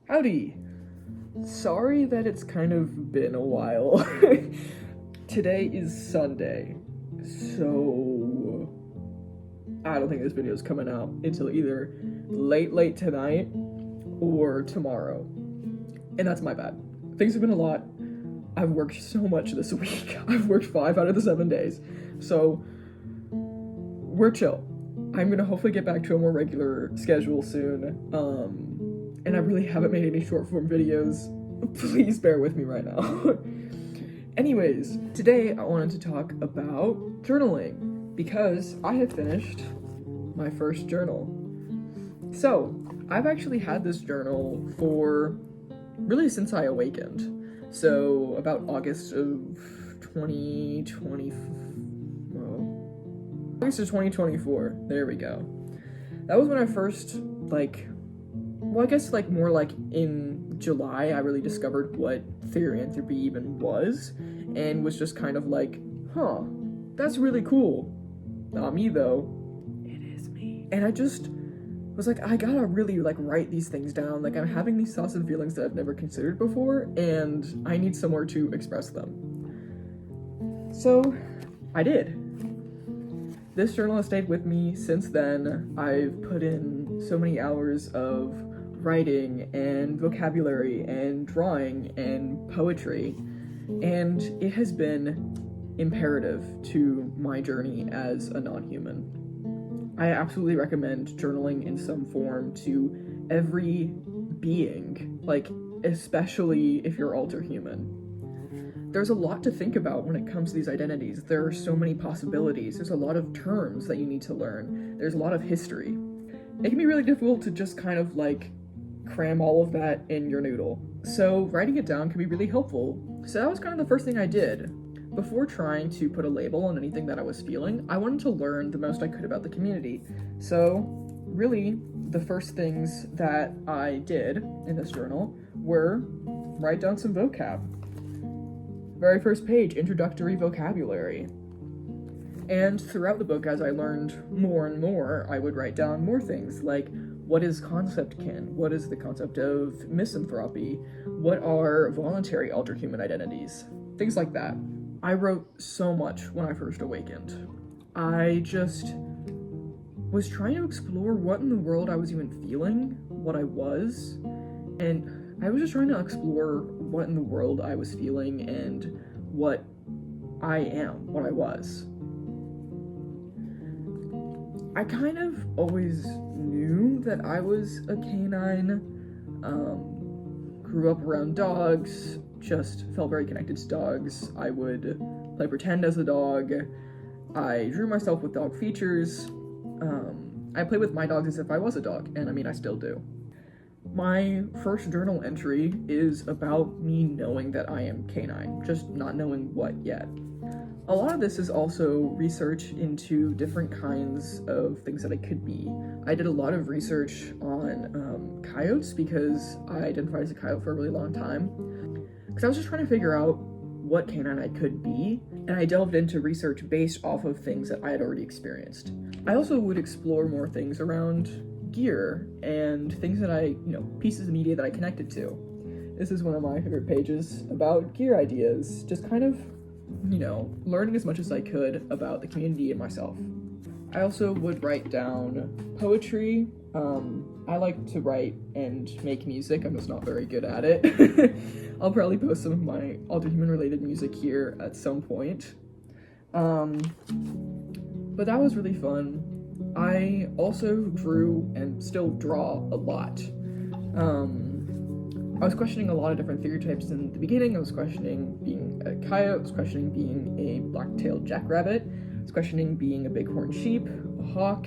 Howdy! Sorry that it's kind of been a while. Today is Sunday, so I don't think this video is coming out until either late tonight or tomorrow. And that's my bad. Things have been a lot. I've worked so much this week. I've worked 5 out of the 7 days. So we're chill. I'm gonna hopefully get back to a more regular schedule soon. And I really haven't made any short form videos. Please bear with me right now. Anyways, today I wanted to talk about journaling because I have finished my first journal. So, I've actually had this journal for really since I awakened. So, about August of 2024. There we go. That was when I first, more like in July, I really discovered what therianthropy even was, and was just kind of like, huh, that's really cool. Not me though. It is me. And I just was like, I gotta really write these things down. Like, I'm having these thoughts and feelings that I've never considered before, and I need somewhere to express them. So I did. This journal has stayed with me since then. I've put in so many hours of writing and vocabulary and drawing and poetry, and it has been imperative to my journey as a non-human. I absolutely recommend journaling in some form to every being, especially if you're Alterhuman. There's a lot to think about when it comes to these identities. There are so many possibilities. There's a lot of terms that you need to learn. There's a lot of history. It can be really difficult to just kind of cram all of that in your noodle. So writing it down can be really helpful. So that was kind of the first thing I did. Before trying to put a label on anything that I was feeling, I wanted to learn the most I could about the community. So really, the first things that I did in this journal were write down some vocab. Very first page, introductory vocabulary. And throughout the book, as I learned more and more, I would write down more things like, what is concept kin? What is the concept of misanthropy? What are voluntary Alterhuman identities? Things like that. I wrote so much when I first awakened. I just was trying to explore what in the world I was even feeling, what I was, and I was just trying to explore what in the world I was feeling and what I am, what I was. I kind of always knew that I was a canine, grew up around dogs, just felt very connected to dogs. I would play pretend as a dog. I drew myself with dog features. I play with my dogs as if I was a dog, and I still do. My first journal entry is about me knowing that I am canine, just not knowing what yet. A lot of this is also research into different kinds of things that I could be. I did a lot of research on coyotes because I identified as a coyote for a really long time. Because I was just trying to figure out what canine I could be, and I delved into research based off of things that I had already experienced. I also would explore more things around gear and things that pieces of media that I connected to. This is one of my favorite pages about gear ideas, just kind of learning as much as I could about the community and myself. I also would write down poetry. I like to write and make music. I'm just not very good at it. I'll probably post some of my Alterhuman related music here at some point. But that was really fun. I also drew and still draw a lot. I was questioning a lot of different stereotypes in the beginning. I was questioning being a coyote, I was questioning being a black-tailed jackrabbit, I was questioning being a bighorn sheep, a hawk,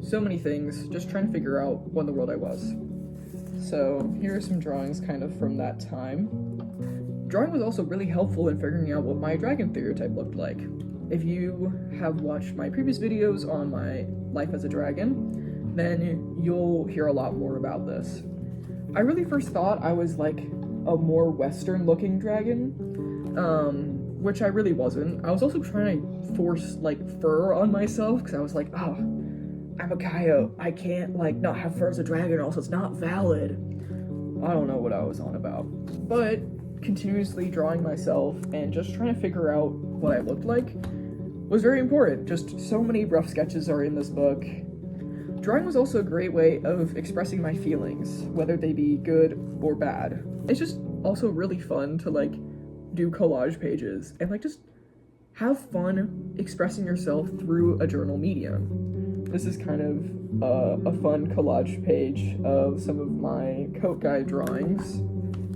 so many things, just trying to figure out what in the world I was. So here are some drawings kind of from that time. Drawing was also really helpful in figuring out what my dragon stereotype looked like. If you have watched my previous videos on my life as a dragon, then you'll hear a lot more about this. I really first thought I was a more Western looking dragon, which I really wasn't. I was also trying to force fur on myself because I was like, oh, I'm a coyote. I can't not have fur as a dragon, or else it's not valid. I don't know what I was on about. But continuously drawing myself and just trying to figure out what I looked like was very important. Just so many rough sketches are in this book. Drawing was also a great way of expressing my feelings, whether they be good or bad. It's just also really fun to like do collage pages and like just have fun expressing yourself through a journal medium. This is kind of a fun collage page of some of my coat guide drawings.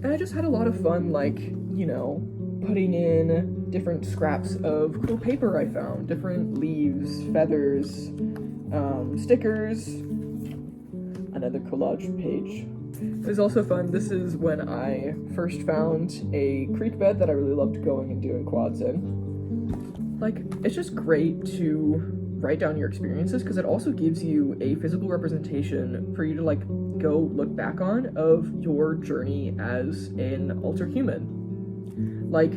And I just had a lot of fun, like, you know, putting in different scraps of cool paper I found, different leaves, feathers, stickers, another collage page. It was also fun. This is when I first found a creek bed that I really loved going and doing quads in. Like, it's just great to write down your experiences because it also gives you a physical representation for you to like go look back on of your journey as an Alterhuman. Like,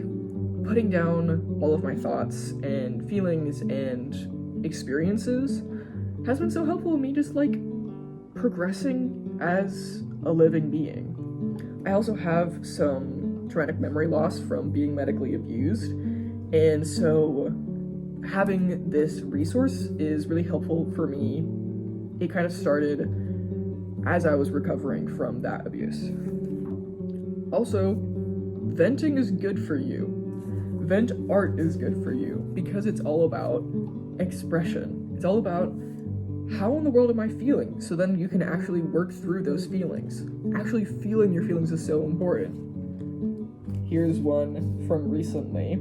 putting down all of my thoughts and feelings and experiences has been so helpful in me just like progressing as a living being. I also have some traumatic memory loss from being medically abused, and so having this resource is really helpful for me. It kind of started as I was recovering from that abuse. Also, venting is good for you. Vent art is good for you because it's all about expression. It's all about how in the world am I feeling? So then you can actually work through those feelings. Actually feeling your feelings is so important. Here's one from recently.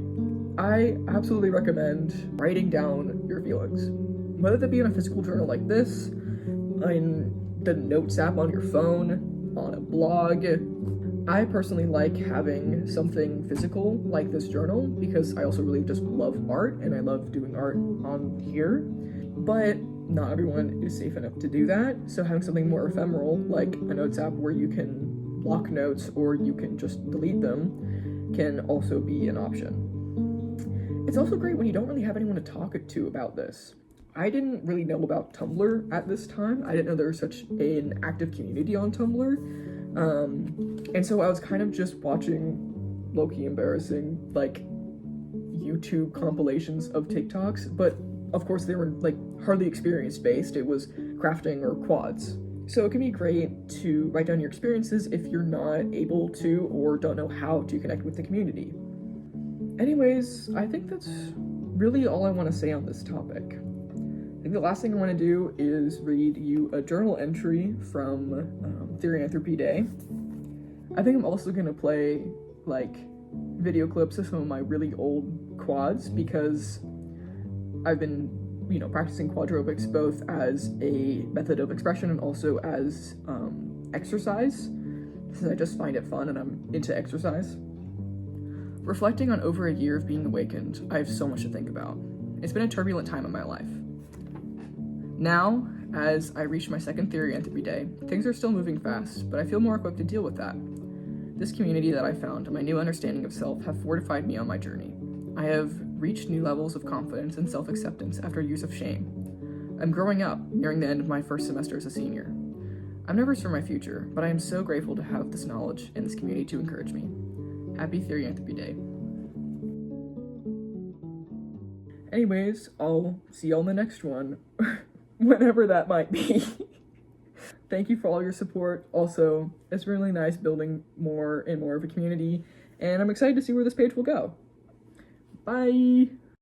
I absolutely recommend writing down your feelings. Whether that be in a physical journal like this, in the notes app on your phone, on a blog. I personally like having something physical like this journal because I also really just love art and I love doing art on here. But not everyone is safe enough to do that, so having something more ephemeral like a notes app where you can block notes or you can just delete them can also be an option. It's also great when you don't really have anyone to talk to about this. I didn't really know about Tumblr at this time. I didn't know there was such an active community on Tumblr. And so I was kind of just watching low-key embarrassing like YouTube compilations of TikToks, but of course they were like hardly experience based. It was crafting or quads. So it can be great to write down your experiences if you're not able to or don't know how to connect with the community. Anyways, I think that's really all I want to say on this topic. I think the last thing I want to do is read you a journal entry from Theory Day. I think I'm also going to play like video clips of some of my really old quads because I've been, you know, practicing quadrobics both as a method of expression and also as exercise, since I just find it fun and I'm into exercise. Reflecting on over a year of being awakened, I have so much to think about. It's been a turbulent time in my life. Now, as I reach my second Theory Entropy Day, things are still moving fast, but I feel more equipped to deal with that. This community that I found and my new understanding of self have fortified me on my journey. I have reached new levels of confidence and self-acceptance after years of shame. I'm growing up, nearing the end of my first semester as a senior. I'm nervous for my future, but I am so grateful to have this knowledge and this community to encourage me. Happy Theory Entropy Day. Anyways, I'll see y'all in the next one, whenever that might be. Thank you for all your support. Also, it's really nice building more and more of a community, and I'm excited to see where this page will go. Bye!